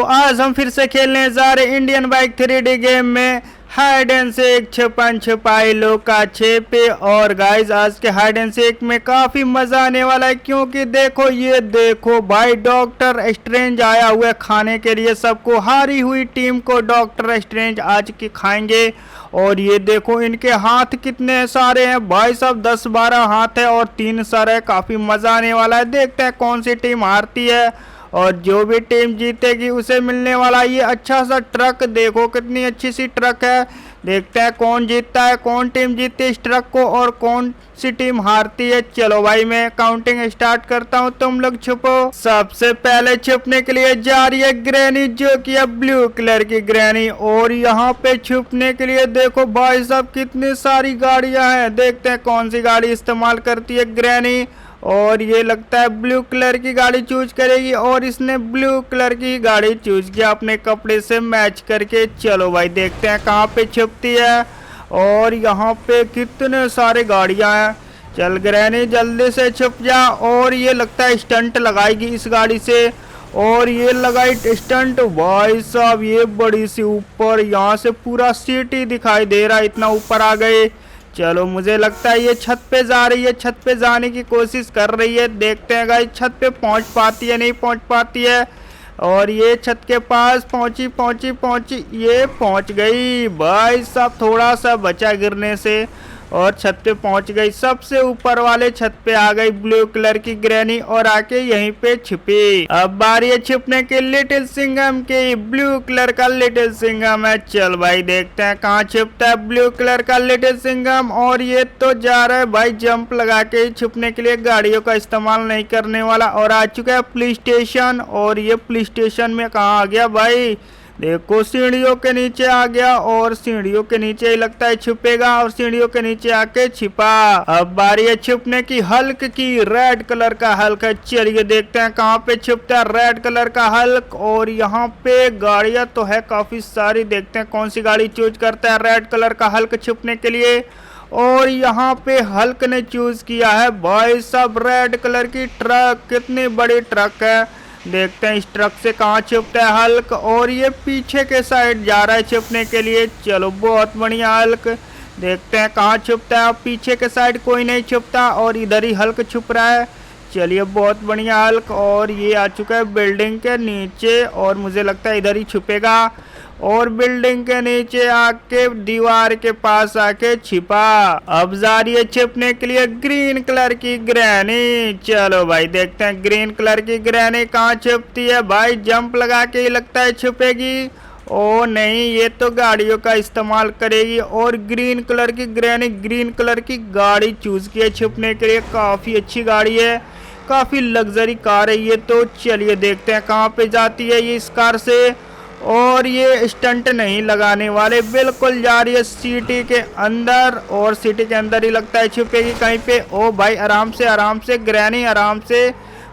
आज हम फिर से खेलने जा रहे इंडियन बाइक 3D गेम में हाइड एंड सीक छुपन छुपाई लुका छिपी। और गाइस आज के हाइड एंड सीक में काफी मजा आने वाला है, क्योंकि देखो ये देखो भाई डॉक्टर स्ट्रेंज आया हुआ है खाने के लिए सबको। हारी हुई टीम को डॉक्टर स्ट्रेंज आज की खाएंगे। और ये देखो इनके हाथ कितने सारे हैं भाई, सब 10-12 हाथ है और 3 सर है। काफी मजा आने वाला है, देखते हैं कौन सी टीम हारती है और जो भी टीम जीतेगी उसे मिलने वाला ये अच्छा सा ट्रक। देखो कितनी अच्छी सी ट्रक है, देखते हैं कौन जीतता है, कौन टीम जीतती है इस ट्रक को और कौन सी टीम हारती है। चलो भाई मैं काउंटिंग स्टार्ट करता हूँ, तुम लोग छुपो। सबसे पहले छुपने के लिए जा रही है ग्रैनी, जो कि है ब्लू कलर की ग्रैनी। और यहाँ पे छुपने के लिए देखो भाई साहब कितनी सारी गाड़ियां हैं, देखते हैं कौन सी गाड़ी इस्तेमाल करती है ग्रैनी। और ये लगता है ब्लू कलर की गाड़ी चूज करेगी और इसने ब्लू कलर की गाड़ी चूज किया अपने कपड़े से मैच करके। चलो भाई देखते हैं कहाँ पे छुपती है। और यहाँ पे कितने सारे गाड़ियाँ हैं, चल ग्रैनी जल्दी से छुप जा। और ये लगता है स्टंट लगाएगी इस गाड़ी से। और ये लगाई स्टंट भाई साहब, ये बड़ी सी ऊपर, यहाँ से पूरा सिटी दिखाई दे रहा है, इतना ऊपर आ गए। चलो मुझे लगता है ये छत पे जा रही है, छत पे जाने की कोशिश कर रही है। देखते हैं गाइस छत पे पहुंच पाती है नहीं पहुंच पाती है। और ये छत के पास पहुंची, ये पहुंच गई भाई साहब, थोड़ा सा बचा गिरने से और छत पे पहुंच गई। सबसे ऊपर वाले छत पे आ गई ब्लू कलर की ग्रैनी और आके यहीं पे छिपी। अब बारी है छिपने के लिटिल सिंघम की, ब्लू कलर का लिटिल सिंघम है। चल भाई देखते हैं कहाँ छिपता है ब्लू कलर का लिटिल सिंघम। और ये तो जा रहा है भाई जंप लगा के छुपने के लिए, गाड़ियों का इस्तेमाल नहीं करने वाला। और आ चुका है पुलिस स्टेशन। और ये पुलिस स्टेशन में कहाँ आ गया भाई, देखो सीढ़ियों के नीचे आ गया और सीढ़ियों के नीचे ही लगता है छुपेगा और सीढ़ियों के नीचे आके छिपा। अब बारी है छुपने की हल्क की, रेड कलर का हल्क है। चलिए देखते हैं कहाँ पे छुपता है रेड कलर का हल्क। और यहाँ पे गाड़ियां तो है काफी सारी, देखते हैं कौन सी गाड़ी चूज करता है रेड कलर का हल्क छुपने के लिए। और यहाँ पे हल्क ने चूज किया है भाई साहब रेड कलर की ट्रक, कितनी बड़ी ट्रक है। देखते हैं इस ट्रक से कहाँ छुपता है हल्क। और ये पीछे के साइड जा रहा है छुपने के लिए। चलो बहुत बढ़िया हल्क, देखते हैं कहाँ छुपता है। अब पीछे के साइड कोई नहीं छुपता और इधर ही हल्क छुप रहा है। चलिए बहुत बढ़िया हल्क। और ये आ चुका है बिल्डिंग के नीचे और मुझे लगता है इधर ही छुपेगा। और बिल्डिंग के नीचे आके दीवार के पास आके छिपा। अब जा रही है छिपने के लिए ग्रीन कलर की ग्रैनी। चलो भाई देखते हैं ग्रीन कलर की ग्रैनी कहाँ छुपती है भाई, जंप लगा के ही लगता है छुपेगी। ओ नहीं, ये तो गाड़ियों का इस्तेमाल करेगी। और ग्रीन कलर की ग्रैनी ग्रीन कलर की गाड़ी चूज की है छुपने के लिए, काफी अच्छी गाड़ी है, काफी लग्जरी कार है ये तो। चलिए देखते हैं कहाँ पे जाती है ये इस कार से। और ये स्टंट नहीं लगाने वाले, बिल्कुल जा रही है सिटी के अंदर और सिटी के अंदर ही लगता है छुपेगी कहीं पे। ओ भाई आराम से ग्रैनी, आराम से,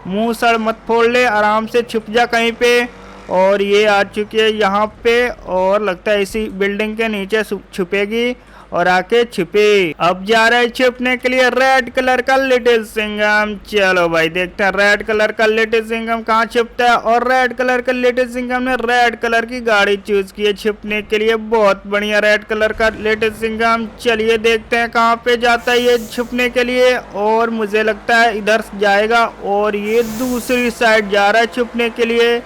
मुंह सड़ मत फोड़ ले, आराम से छुप जा कहीं पे। और ये आ चुकी है यहाँ पे और लगता है इसी बिल्डिंग के नीचे छुपेगी और आके छिपे। अब जा रहा है छुपने के लिए रेड कलर का लिटिल सिंघम। चलो भाई देखते हैं रेड कलर का लिटिल सिंघम कहाँ छुपता है। और रेड कलर का लिटिल सिंघम ने रेड कलर की गाड़ी चूज की है छुपने के लिए, बहुत बढ़िया रेड कलर का लिटिल सिंघम। चलिए देखते हैं कहाँ पे जाता है ये छुपने के लिए। और मुझे लगता है इधर जाएगा और ये दूसरी साइड जा रहा है छुपने के लिए।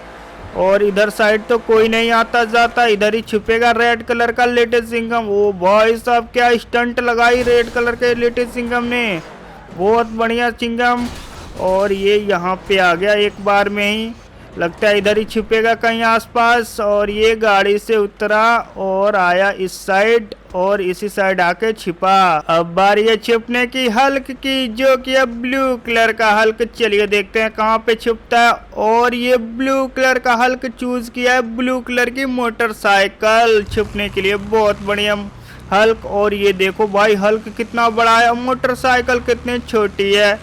और इधर साइड तो कोई नहीं आता जाता, इधर ही छुपेगा रेड कलर का लिटिल सिंघम। ओ भाई साहब क्या स्टंट लगाई रेड कलर के लिटिल सिंघम ने, बहुत बढ़िया सिंघम। और ये यहाँ पे आ गया एक बार में ही, लगता है इधर ही छुपेगा कहीं आसपास। और ये गाड़ी से उतरा और आया इस साइड और इसी साइड आके छिपा। अब बारी है छुपने की हल्क की, जो कि है ब्लू कलर का हल्क। चलिए देखते हैं कहाँ पे छुपता है। और ये ब्लू कलर का हल्क चूज किया है ब्लू कलर की मोटरसाइकिल छुपने के लिए, बहुत बढ़िया हल्क। और ये देखो भाई हल्क कितना बड़ा है, मोटरसाइकिल कितनी छोटी है।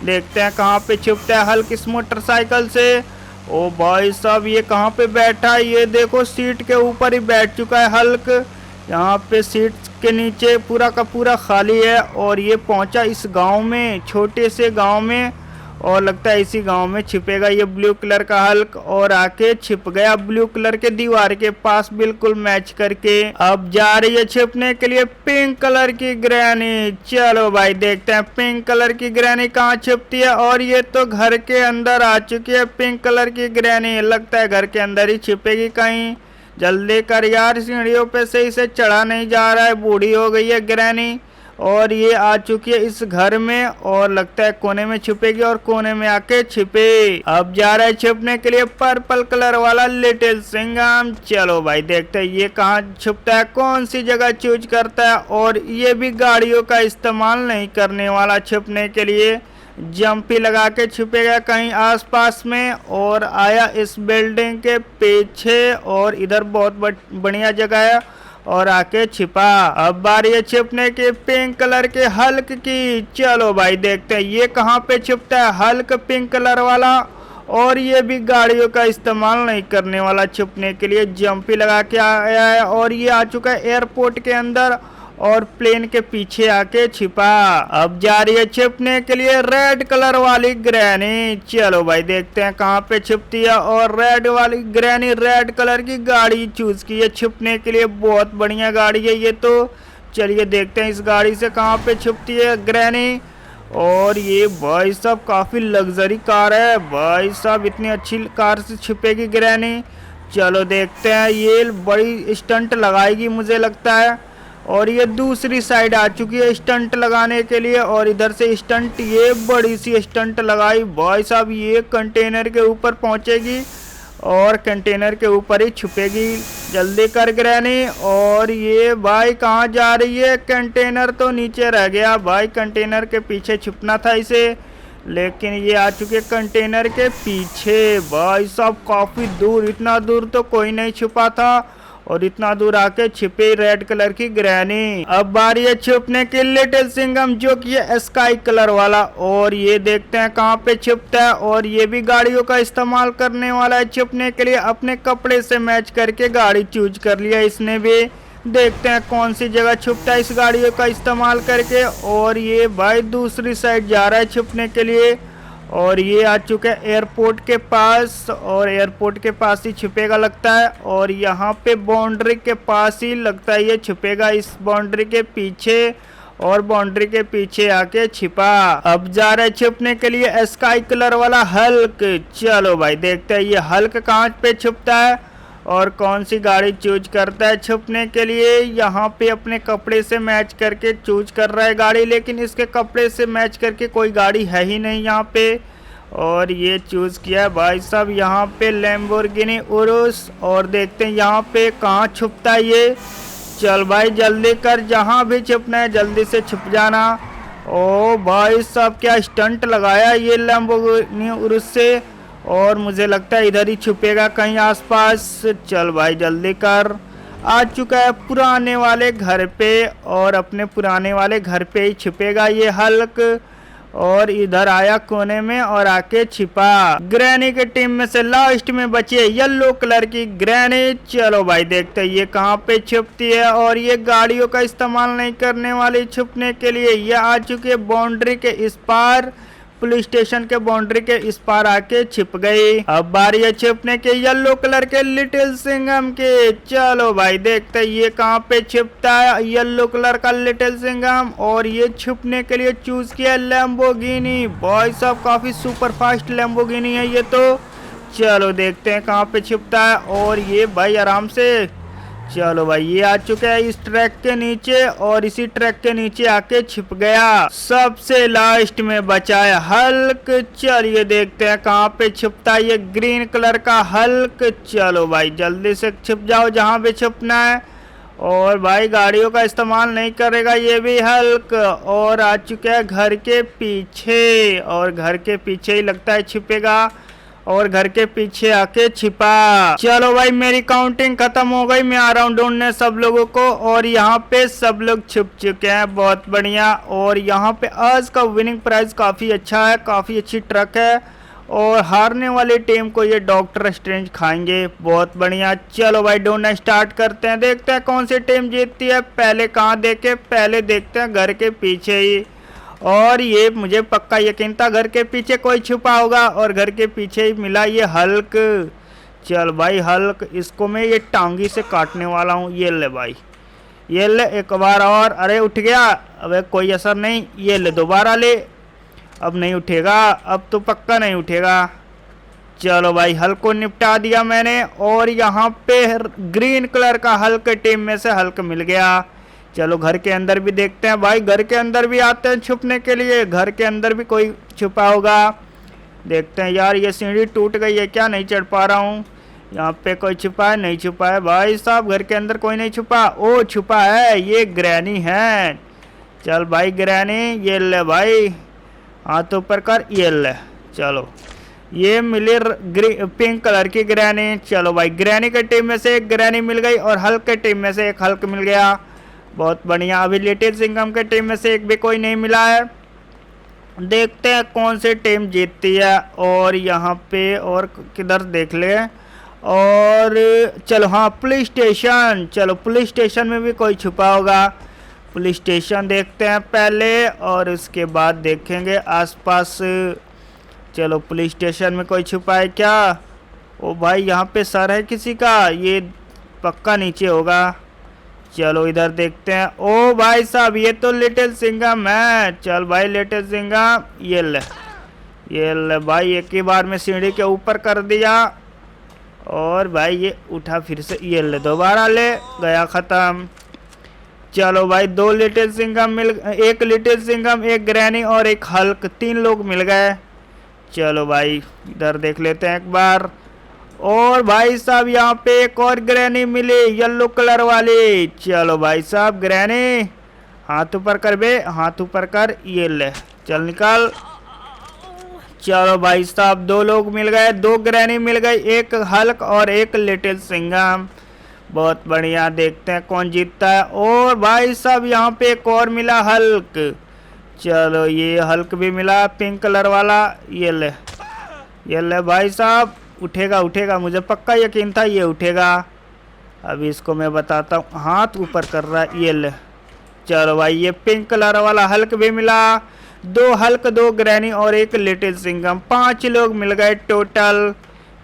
देखते हैं कहाँ पे छुपता है हल्क इस मोटरसाइकिल से। ओ भाई साहब ये कहाँ पे बैठा है, ये देखो सीट के ऊपर ही बैठ चुका है हल्क। यहाँ पे सीट के नीचे पूरा का पूरा खाली है। और ये पहुंचा इस गांव में, छोटे से गांव में। और लगता है इसी गांव में छिपेगा ये ब्लू कलर का हल्क, और आके छिप गया ब्लू कलर के दीवार के पास बिल्कुल मैच करके। अब जा रही है छिपने के लिए पिंक कलर की ग्रैनी। चलो भाई देखते हैं पिंक कलर की ग्रैनी कहाँ छिपती है। और ये तो घर के अंदर आ चुकी है पिंक कलर की ग्रैनी। लगता है घर के अंदर ही छिपेगी कहीं। जल्दी कर यार, सीढ़ियों पे से इसे चढ़ा नहीं जा रहा है, बूढ़ी हो गई है ग्रैनी। और ये आ चुकी है इस घर में, और लगता है कोने में छुपेगी और कोने में आके छिपे। अब जा रहा है छिपने के लिए पर्पल कलर वाला लिटिल सिंघम। चलो भाई देखते हैं ये कहाँ छुपता है, कौन सी जगह चूज करता है। और ये भी गाड़ियों का इस्तेमाल नहीं करने वाला छिपने के लिए, जंप ही लगा के छिपेगा कहीं आसपास में। और आया इस बिल्डिंग के पीछे, और इधर बहुत बढ़िया जगह है, और आके छिपा। अब बारी है छिपने की पिंक कलर के हल्क की। चलो भाई देखते हैं ये कहाँ पे छिपता है, हल्क पिंक कलर वाला। और ये भी गाड़ियों का इस्तेमाल नहीं करने वाला छिपने के लिए, जंप ही लगा के आया है। और ये आ चुका है एयरपोर्ट के अंदर, और प्लेन के पीछे आके छिपा। अब जा रही है छिपने के लिए रेड कलर वाली ग्रैनी। चलो भाई देखते हैं कहाँ पे छिपती है। और रेड वाली ग्रैनी रेड कलर की गाड़ी चूज की है छिपने के लिए, बहुत बढ़िया गाड़ी है ये तो। चलिए देखते हैं इस गाड़ी से कहाँ पे छिपती है ग्रैनी। और ये भाई साहब काफी लग्जरी कार है भाई साहब, इतनी अच्छी कार से छिपेगी ग्रैनी। चलो देखते हैं, ये बड़ी स्टंट लगाएगी मुझे लगता है। और ये दूसरी साइड आ चुकी है स्टंट लगाने के लिए, और इधर से स्टंट, ये बड़ी सी स्टंट लगाई भाई साहब। ये कंटेनर के ऊपर पहुंचेगी और कंटेनर के ऊपर ही छुपेगी। जल्दी कर ग्रैनी। और ये भाई कहाँ जा रही है, कंटेनर तो नीचे रह गया भाई, कंटेनर के पीछे छुपना था इसे, लेकिन ये आ चुके कंटेनर के पीछे। भाई साहब काफी दूर, इतना दूर तो कोई नहीं छुपा था, और इतना दूर आके छिपे रेड कलर की ग्रैनी। अब बारी है छिपने की लिटिल सिंघम, जो कि है स्काई कलर वाला। और ये देखते हैं कहाँ पे छिपता है। और ये भी गाड़ियों का इस्तेमाल करने वाला है छिपने के लिए, अपने कपड़े से मैच करके गाड़ी चूज कर लिया इसने भी। देखते हैं कौन सी जगह छुपता है इस गाड़ियों का इस्तेमाल करके। और ये भाई दूसरी साइड जा रहा है छिपने के लिए, और ये आ चुका है एयरपोर्ट के पास, और एयरपोर्ट के पास ही छुपेगा लगता है। और यहाँ पे बाउंड्री के पास ही लगता है ये छुपेगा, इस बाउंड्री के पीछे, और बाउंड्री के पीछे आके छिपा। अब जा रहा है छिपने के लिए स्काई कलर वाला हल्क। चलो भाई देखते हैं ये हल्क कहाँ पे छुपता है, और कौन सी गाड़ी चूज करता है छुपने के लिए। यहाँ पे अपने कपड़े से मैच करके चूज कर रहा है गाड़ी, लेकिन इसके कपड़े से मैच करके कोई गाड़ी है ही नहीं यहाँ पे। और ये चूज किया है भाई साहब यहाँ पे लैम्बोर्गिनी उरुस। और देखते हैं यहाँ पे कहाँ छुपता है ये। चल भाई जल्दी कर, जहाँ भी छुपना है जल्दी से छुप जाना। ओ भाई साहब क्या स्टंट लगाया ये लैम्बोर्गिनी उरुस से, और मुझे लगता है इधर ही छुपेगा कहीं आसपास। चल भाई जल्दी कर। आ चुका है पुराने वाले घर पे, और अपने पुराने वाले घर पे ही छुपेगा ये हल्क। और इधर आया कोने में और आके छिपा। ग्रैनी के टीम में से लास्ट में बची है येलो कलर की ग्रैनी। चलो भाई देखते हैं ये कहाँ पे छुपती है। और ये गाड़ियों का इस्तेमाल नहीं करने वाली छुपने के लिए, ये आ चुकी है बाउंड्री के इस पार, पुलिस स्टेशन के बाउंड्री के इस पार आके छिप गई। अब बारी है छिपने के येलो कलर के लिटिल सिंघम के। चलो भाई देखते हैं ये कहाँ पे छिपता है येलो कलर का लिटिल सिंघम। और ये छिपने के लिए चूज किया लैम्बोर्गिनी। भाई साहब काफी सुपर फास्ट लैम्बोर्गिनी है ये तो। चलो देखते हैं कहाँ पे छिपता है। और ये भाई आराम से, चलो भाई ये आ चुका है इस ट्रैक के नीचे, और इसी ट्रैक के नीचे आके छिप गया। सबसे लास्ट में बचा है हल्क। चलिए देखते हैं कहाँ पे छिपता है ये ग्रीन कलर का हल्क। चलो भाई जल्दी से छिप जाओ जहाँ पे छिपना है। और भाई गाड़ियों का इस्तेमाल नहीं करेगा ये भी हल्क। और आ चुका है घर के पीछे, और घर के पीछे ही लगता है छिपेगा, और घर के पीछे आके छिपा। चलो भाई मेरी काउंटिंग खत्म हो गई, मैं आ रहा हूँ ढूंढने सब लोगों को। और यहाँ पे सब लोग छिप चुके हैं, बहुत बढ़िया। और यहाँ पे आज का विनिंग प्राइस काफ़ी अच्छा है, काफ़ी अच्छी ट्रक है। और हारने वाली टीम को ये डॉक्टर स्ट्रेंज खाएंगे, बहुत बढ़िया। चलो भाई ढूंढना स्टार्ट करते हैं, देखते हैं कौन सी टीम जीतती है। पहले कहाँ देखे, पहले देखते हैं घर के पीछे ही। और ये मुझे पक्का यकीन था घर के पीछे कोई छुपा होगा, और घर के पीछे ही मिला ये हल्क। चल भाई हल्क, इसको मैं ये टांगी से काटने वाला हूँ। ये ले भाई, ये ले एक बार और। अरे उठ गया, अबे कोई असर नहीं। ये ले दोबारा ले, अब नहीं उठेगा, अब तो पक्का नहीं उठेगा। चलो भाई हल्क को निपटा दिया मैंने, और यहाँ पे ग्रीन कलर का हल्क टीम में से हल्क मिल गया। चलो घर के अंदर भी देखते हैं भाई, घर के अंदर भी आते हैं छुपने के लिए, घर के अंदर भी कोई छुपा होगा। देखते हैं यार, ये सीढ़ी टूट गई है क्या, नहीं चढ़ पा रहा हूँ। यहाँ पे कोई छुपा है, नहीं छुपा है भाई साहब, घर के अंदर कोई नहीं छुपा। ओ छुपा है, ये ग्रैनी है। चल भाई ग्रैनी, ये ले भाई, हाथ ऊपर कर, ये ले। चलो ये मिली पिंक कलर की ग्रैनी। चलो भाई ग्रैनी के टीम में से एक ग्रैनी मिल गई, और हल्क के टीम में से एक हल्क मिल गया। बहुत बढ़िया। अभी लिटिल सिंघम के टीम में से एक भी कोई नहीं मिला है। देखते हैं कौन सी टीम जीतती है। और यहाँ पे और किधर देख ले, और चलो हाँ पुलिस स्टेशन। चलो पुलिस स्टेशन में भी कोई छुपा होगा। पुलिस स्टेशन देखते हैं पहले, और उसके बाद देखेंगे आसपास। चलो पुलिस स्टेशन में कोई छुपा है क्या। ओ भाई यहाँ पे सर है किसी का, ये पक्का नीचे होगा। चलो इधर देखते हैं। ओ भाई साहब, ये तो लिटिल सिंघम है। चल भाई लिटिल सिंघम, ये ले भाई, एक ही बार में सीढ़ी के ऊपर कर दिया, और भाई ये उठा फिर से, ये ले दोबारा ले, गया ख़त्म। चलो भाई दो लिटिल सिंघम एक लिटिल सिंघम, एक ग्रैनी और एक हल्क, 3 लोग मिल गए। चलो भाई इधर देख लेते हैं एक बार। और भाई साहब यहाँ पे एक और ग्रैनी मिली, येलो कलर वाली। चलो भाई साहब ग्रैनी, हाथ ऊपर कर बे, हाथ ऊपर कर, ये ले, चल निकाल। चलो भाई साहब 2 लोग मिल गए, 2 ग्रैनी मिल गई, एक हल्क और एक लिटिल सिंघम। बहुत बढ़िया, देखते हैं कौन जीतता है। और भाई साहब यहाँ पे एक और मिला हल्क। चलो ये हल्क भी मिला पिंक कलर वाला, ये ले भाई साहब, उठेगा उठेगा, मुझे पक्का यकीन था ये उठेगा। अभी इसको मैं बताता हूँ, हाथ ऊपर कर रहा है, ये ले। चलो भाई ये पिंक कलर वाला हल्क भी मिला, 2 हल्क, 2 ग्रैनी और एक लिटिल सिंघम, 5 लोग मिल गए टोटल।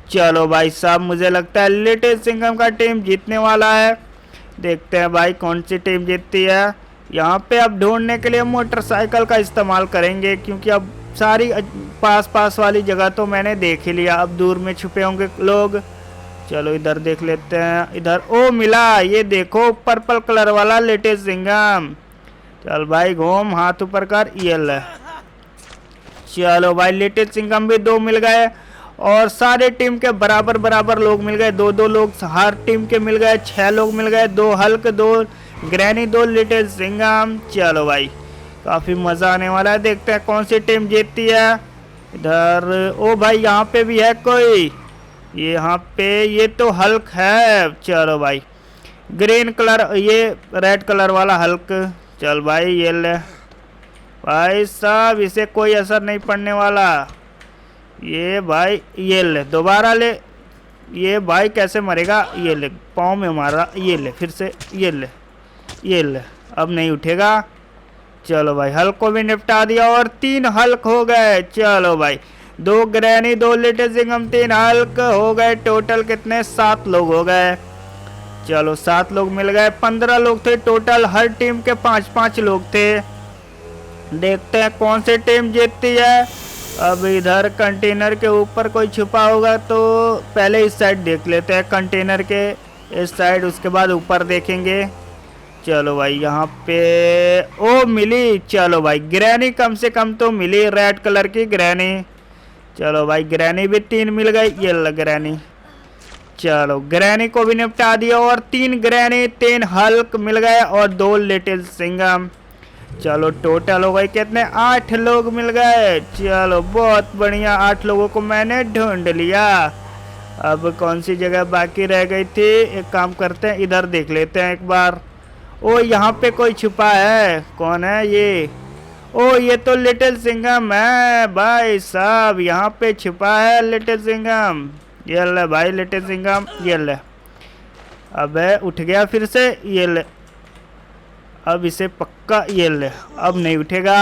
चलो भाई साहब मुझे लगता है लिटिल सिंघम का टीम जीतने वाला है। देखते हैं भाई कौन सी टीम जीतती है। यहाँ पे अब ढूंढने के लिए मोटरसाइकिल का इस्तेमाल करेंगे, क्योंकि अब सारी पास वाली जगह तो मैंने देख ही लिया, अब दूर में छुपे होंगे लोग। चलो इधर देख लेते हैं। इधर ओ मिला, ये देखो पर्पल कलर वाला लिटिल सिंघम। चल भाई घूम, हाथ ऊपर कर, ये ले। चलो भाई लिटिल सिंघम भी 2 मिल गए, और सारे टीम के बराबर बराबर लोग मिल गए, 2-2 लोग हर टीम के मिल गए, 6 लोग मिल गए, 2 हल्क, 2 ग्रैनी, 2 लिटिल सिंघम। चलो भाई काफ़ी मज़ा आने वाला है, देखते हैं कौन सी टीम जीतती है। इधर ओ भाई यहाँ पे भी है कोई, यहाँ पे ये तो हल्क है। चलो भाई ग्रीन कलर, ये रेड कलर वाला हल्क। चल भाई ये ले भाई साहब, इसे कोई असर नहीं पड़ने वाला। ये भाई ये ले, दोबारा ले। ये भाई कैसे मरेगा, ये ले, पाँव में मारा, ये ले फिर से, ये ले, अब नहीं उठेगा। चलो भाई हल्क को भी निपटा दिया, और 3 हल्क हो गए। चलो भाई 2 ग्रैनी, 2 लिटिल सिंघम, 3 हल्क हो गए। टोटल कितने, 7 लोग हो गए। चलो 7 लोग मिल गए, 15 लोग थे टोटल, हर टीम के 5-5 लोग थे। देखते हैं कौन सी टीम जीतती है। अब इधर कंटेनर के ऊपर कोई छुपा होगा, तो पहले इस साइड देख लेते हैं, कंटेनर के इस साइड, उसके बाद ऊपर देखेंगे। चलो भाई यहाँ पे ओ मिली। चलो भाई ग्रैनी कम से कम तो मिली, रेड कलर की ग्रैनी। चलो भाई ग्रैनी भी 3 मिल गई, ये लो ग्रैनी। चलो ग्रैनी को भी निपटा दिया, और 3 ग्रैनी, 3 हल्क मिल गए, और 2 लिटिल सिंघम। चलो टोटल हो गए कितने, 8 लोग मिल गए। चलो बहुत बढ़िया, 8 लोगों को मैंने ढूंढ लिया। अब कौन सी जगह बाकी रह गई थी, एक काम करते हैं, इधर देख लेते हैं एक बार। ओ यहाँ पे कोई छुपा है, कौन है ये, ओ ये तो लिटिल सिंघम है भाई साहब, यहाँ पे छुपा है लिटिल सिंघम। ये ले भाई लिटिल सिंघम, ये ले, अबे उठ गया फिर से, ये ले, अब इसे पक्का, ये ले, अब नहीं उठेगा।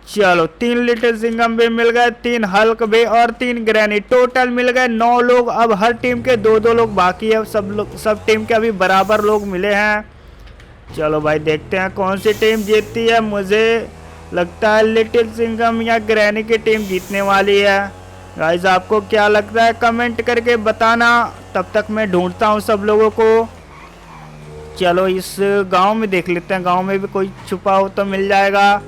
चलो 3 लिटिल सिंघम भी मिल गए, 3 हल्क भी और 3 ग्रैनी, टोटल मिल गए 9 लोग। अब हर टीम के 2-2 लोग बाकी है, सब टीम के अभी बराबर लोग मिले हैं। चलो भाई देखते हैं कौन सी टीम जीतती है। मुझे लगता है लिटिल सिंघम या ग्रैनी की टीम जीतने वाली है। गाइस आपको क्या लगता है कमेंट करके बताना, तब तक मैं ढूंढता हूँ सब लोगों को। चलो इस गांव में देख लेते हैं, गांव में भी कोई छुपा हो तो मिल जाएगा।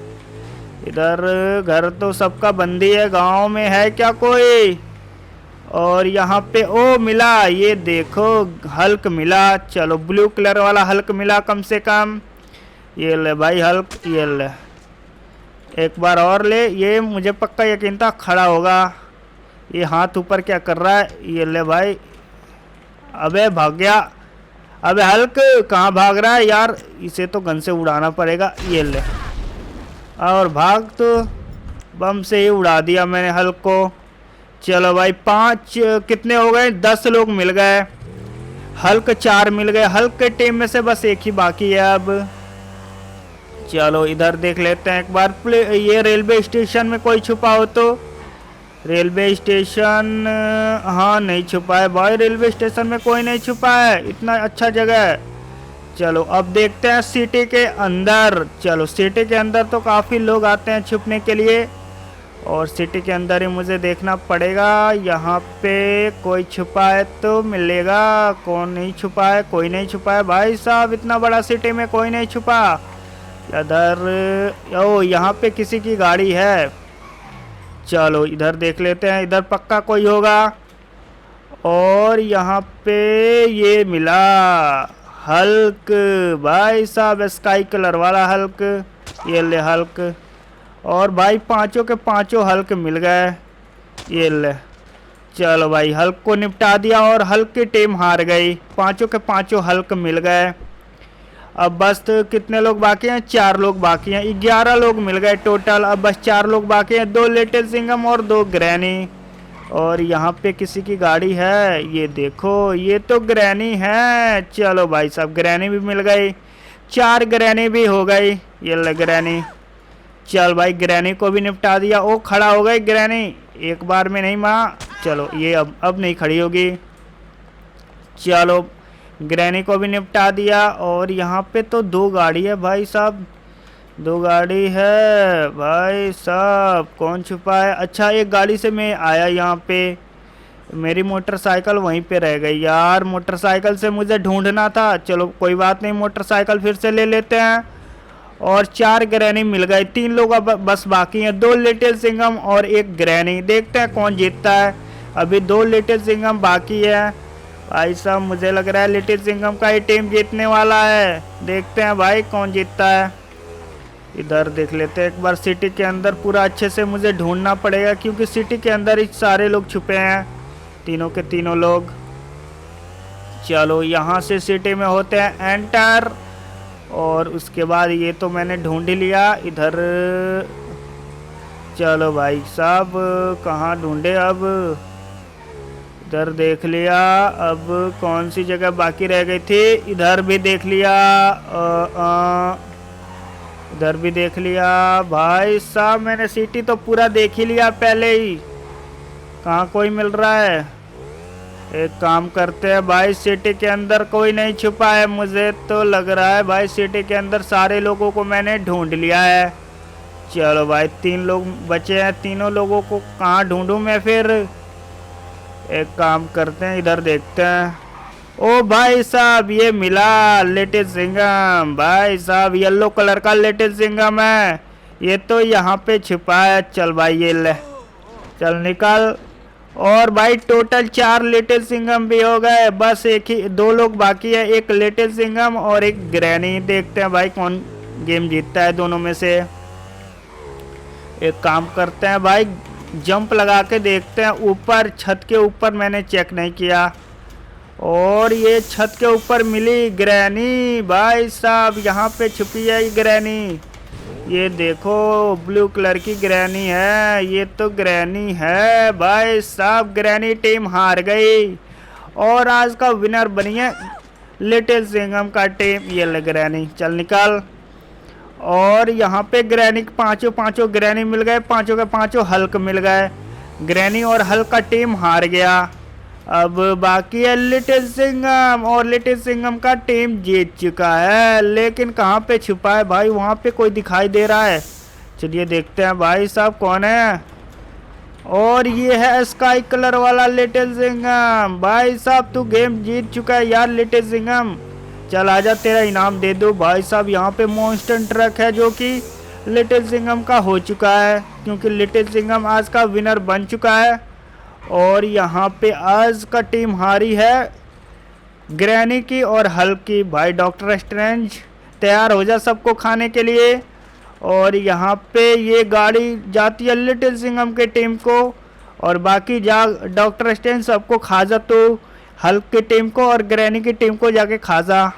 इधर घर तो सबका बंदी है, गांव में है क्या कोई? और यहाँ पे ओ मिला, ये देखो हल्क मिला। चलो ब्लू कलर वाला हल्क मिला कम से कम। ये ले भाई हल्क, ये ले एक बार और ले। ये मुझे पक्का यकीन था खड़ा होगा। ये हाथ ऊपर क्या कर रहा है? ये ले भाई, अबे भाग गया। अबे हल्क कहाँ भाग रहा है यार? इसे तो गन से उड़ाना पड़ेगा। ये ले और भाग, तो बम से ही उड़ा दिया मैंने हल्क को। चलो भाई 5 कितने हो गए? 10 लोग मिल गए, हल्क 4 मिल गए। हल्क के टीम में से बस एक ही बाकी है अब। चलो इधर देख लेते हैं एक बार। ये रेलवे स्टेशन में कोई छुपा हो तो। रेलवे स्टेशन, हाँ नहीं छुपा है भाई, रेलवे स्टेशन में कोई नहीं छुपा है, इतना अच्छा जगह है। चलो अब देखते हैं सिटी के अंदर। चलो सिटी के अंदर तो काफ़ी लोग आते हैं छुपने के लिए, और सिटी के अंदर ही मुझे देखना पड़ेगा। यहाँ पे कोई छुपा है तो मिलेगा। कौन नहीं छुपा है? कोई नहीं छुपा है भाई साहब, इतना बड़ा सिटी में कोई नहीं छुपा। इधर ओ यहाँ पे किसी की गाड़ी है। चलो इधर देख लेते हैं, इधर पक्का कोई होगा। और यहाँ पे ये मिला हल्क भाई साहब, स्काई कलर वाला हल्क। ये ले हल्क, और भाई पांचों के पांचों हल्क मिल गए। ये ले, चलो भाई हल्क को निपटा दिया और हल्क की टीम हार गई। पांचों के पांचों हल्क मिल गए। अब बस तो कितने लोग बाकी हैं? 4 लोग बाकी हैं। 11 लोग मिल गए टोटल। अब बस 4 लोग बाकी हैं, 2 लिटिल सिंघम और 2 ग्रैनी। और यहाँ पे किसी की गाड़ी है, ये देखो ये तो ग्रैनी है। चलो भाई साहब ग्रैनी भी मिल गई, 4 ग्रैनी भी हो गई। ये ले ग्रैनी, चल भाई ग्रैनी को भी निपटा दिया। ओ खड़ा हो गई ग्रैनी, एक बार में नहीं माँ। चलो ये अब नहीं खड़ी होगी। चलो ग्रैनी को भी निपटा दिया। और यहाँ पे तो 2 गाड़ी है भाई साहब, 2 गाड़ी है भाई साहब। कौन छुपा है? अच्छा एक गाड़ी से मैं आया यहाँ पे, मेरी मोटरसाइकिल वहीं पे रह गई यार। मोटरसाइकिल से मुझे ढूंढना था। चलो कोई बात नहीं, मोटरसाइकिल फिर से ले लेते हैं। और 4 ग्रैनी मिल गए, 3 लोग अब बस बाकी हैं, 2 लिटिल सिंघम और 1 ग्रैनी। देखते हैं कौन जीतता है। अभी 2 लिटिल सिंघम बाकी है भाई साहब। मुझे लग रहा है लिटिल सिंघम का ही टीम जीतने वाला है। देखते हैं भाई कौन जीतता है। इधर देख लेते हैं एक बार। सिटी के अंदर पूरा अच्छे से मुझे ढूंढना पड़ेगा, क्योंकि सिटी के अंदर ही सारे लोग छुपे हैं, तीनों के तीनों लोग। चलो यहाँ से सिटी में होते हैं एंटर। और उसके बाद ये तो मैंने ढूंढ ही लिया। इधर चलो भाई साहब कहाँ ढूंढे अब? इधर देख लिया। अब कौन सी जगह बाकी रह गई थी? इधर भी देख लिया, इधर भी देख लिया। भाई साहब मैंने सिटी तो पूरा देख ही लिया पहले ही, कहाँ कोई मिल रहा है? एक काम करते हैं भाई, सिटी के अंदर कोई नहीं छुपा है। मुझे तो लग रहा है भाई सिटी के अंदर सारे लोगों को मैंने ढूंढ लिया है। चलो भाई 3 लोग बचे हैं, तीनों लोगों को कहाँ ढूंढूं मैं फिर? एक काम करते हैं, इधर देखते हैं। ओ भाई साहब ये मिला लिटिल सिंघम। भाई साहब येलो कलर का लिटिल सिंघम है, ये तो यहाँ पे छुपा है। चल भाई ये ले, चल निकल। और भाई टोटल 4 लिटिल सिंघम भी हो गए, बस 2 लोग बाकी है, 1 लिटिल सिंघम और 1 ग्रैनी। देखते हैं भाई कौन गेम जीतता है दोनों में से। एक काम करते हैं भाई, जंप लगा के देखते हैं ऊपर। छत के ऊपर मैंने चेक नहीं किया, और ये छत के ऊपर मिली ग्रैनी। भाई साहब यहाँ पे छुपी है ये ग्रैनी, ये देखो ब्लू कलर की ग्रैनी है। ये तो ग्रैनी है भाई साहब। ग्रैनी टीम हार गई और आज का विनर बनी है लिटिल सिंघम का टीम। ये ले ग्रैनी, चल निकल। और यहाँ पे ग्रैनी पांचों ग्रैनी मिल गए, पांचों के पांचों हल्क मिल गए। ग्रैनी और हल्क का टीम हार गया। अब बाकी है लिटिल सिंघम, और लिटिल सिंघम का टीम जीत चुका है। लेकिन कहाँ पे छुपा है भाई, वहाँ पे कोई दिखाई दे रहा है। चलिए देखते हैं भाई साहब कौन है। और ये है स्काई कलर वाला लिटिल सिंघम। भाई साहब तू गेम जीत चुका है यार लिटिल सिंघम, चल आजा तेरा इनाम दे दो। भाई साहब यहाँ पे मॉन्स्टर ट्रक है जो कि लिटिल सिंघम का हो चुका है, क्योंकि लिटिल सिंघम आज का विनर बन चुका है। और यहाँ पे आज का टीम हारी है ग्रैनी की और हल्क की। भाई डॉक्टर स्ट्रेंज तैयार हो जा सबको खाने के लिए। और यहाँ पे ये गाड़ी जाती है लिटिल सिंघम के टीम को, और बाकी जा डॉक्टर स्ट्रेंज सबको खा जा, तो हल्क की टीम को और ग्रैनी की टीम को जाके खा जा।